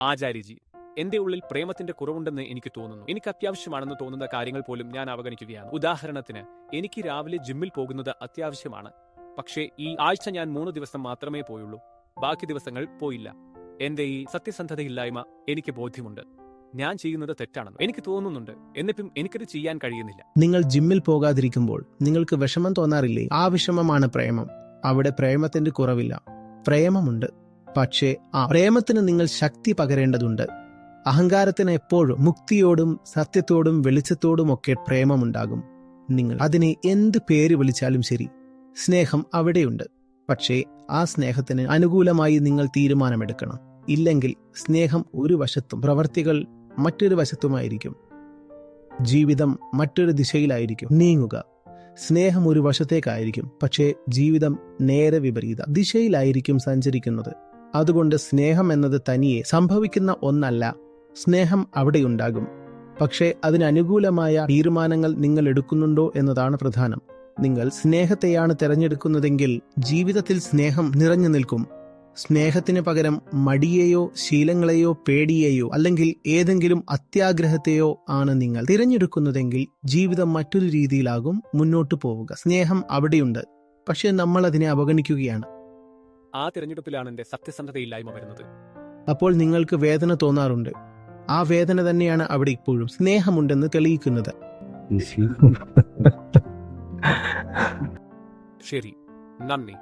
ആചാര്യജി, എന്റെ ഉള്ളിൽ പ്രേമത്തിന്റെ കുറവുണ്ടെന്ന് എനിക്ക് തോന്നുന്നു. എനിക്ക് അത്യാവശ്യമാണെന്ന് തോന്നുന്ന കാര്യങ്ങൾ പോലും ഞാൻ അവഗണിക്കുകയാണ്. ഉദാഹരണത്തിന്, എനിക്ക് രാവിലെ ജിമ്മിൽ പോകുന്നത് അത്യാവശ്യമാണ്. പക്ഷേ ഈ ആഴ്ച ഞാൻ 3 ദിവസം മാത്രമേ പോയുള്ളൂ. ബാക്കി ദിവസങ്ങൾ പോയില്ല. എന്റെ ഈ സത്യസന്ധതയില്ലായ്മ എനിക്ക് ബോധ്യമുണ്ട്. ഞാൻ ചെയ്യുന്നത് തെറ്റാണെന്ന് എനിക്ക് തോന്നുന്നുണ്ട്. എന്നിട്ടും എനിക്കത് ചെയ്യാൻ കഴിയുന്നില്ല. നിങ്ങൾ ജിമ്മിൽ പോകാതിരിക്കുമ്പോൾ നിങ്ങൾക്ക് വിഷമം തോന്നാറില്ലേ? ആ വിഷമമാണ് പ്രേമം. അവിടെ പ്രേമത്തിന്റെ കുറവില്ല, പ്രേമമുണ്ട്. പക്ഷേ ആ പ്രേമത്തിന് നിങ്ങൾ ശക്തി പകരേണ്ടതുണ്ട്. അഹങ്കാരത്തിന് എപ്പോഴും മുക്തിയോടും സത്യത്തോടും വെളിച്ചത്തോടുമൊക്കെ പ്രേമമുണ്ടാകും. നിങ്ങൾ അതിനെ എന്ത് പേര് വിളിച്ചാലും ശരി, സ്നേഹം അവിടെയുണ്ട്. പക്ഷേ ആ സ്നേഹത്തിന് അനുകൂലമായി നിങ്ങൾ തീരുമാനമെടുക്കണം. ഇല്ലെങ്കിൽ സ്നേഹം ഒരു വശത്തും പ്രവർത്തികൾ മറ്റൊരു വശത്തുമായിരിക്കും. ജീവിതം മറ്റൊരു ദിശയിലായിരിക്കും നീങ്ങുക. സ്നേഹം ഒരു വശത്തേക്കായിരിക്കും, പക്ഷേ ജീവിതം നേരെ വിപരീത ദിശയിലായിരിക്കും സഞ്ചരിക്കുന്നത്. അതുകൊണ്ട് സ്നേഹം എന്നത് തനിയെ സംഭവിക്കുന്ന ഒന്നല്ല. സ്നേഹം അവിടെയുണ്ടാകും. പക്ഷേ അതിനനുകൂലമായ തീരുമാനങ്ങൾ നിങ്ങൾ എടുക്കുന്നുണ്ടോ എന്നതാണ് പ്രധാനം. നിങ്ങൾ സ്നേഹത്തെയാണ് തിരഞ്ഞെടുക്കുന്നതെങ്കിൽ ജീവിതത്തിൽ സ്നേഹം നിറഞ്ഞു നിൽക്കും. സ്നേഹത്തിന് പകരം മടിയെയോ ശീലങ്ങളെയോ പേടിയെയോ അല്ലെങ്കിൽ ഏതെങ്കിലും അത്യാഗ്രഹത്തെയോ ആണ് നിങ്ങൾ തിരഞ്ഞെടുക്കുന്നതെങ്കിൽ ജീവിതം മറ്റൊരു രീതിയിലാകും മുന്നോട്ടു പോവുക. സ്നേഹം അവിടെയുണ്ട്, പക്ഷെ നമ്മൾ അതിനെ അവഗണിക്കുകയാണ്. ആ തിരഞ്ഞെടുപ്പിലാണ് എന്റെ സത്യസന്ധതയില്ലായ്മ വരുന്നത്. അപ്പോൾ നിങ്ങൾക്ക് വേദന തോന്നാറുണ്ട്. ആ വേദന തന്നെയാണ് അവിടെ ഇപ്പോഴും സ്നേഹമുണ്ടെന്ന് തെളിയിക്കുന്നത്. ശരി, നന്ദി.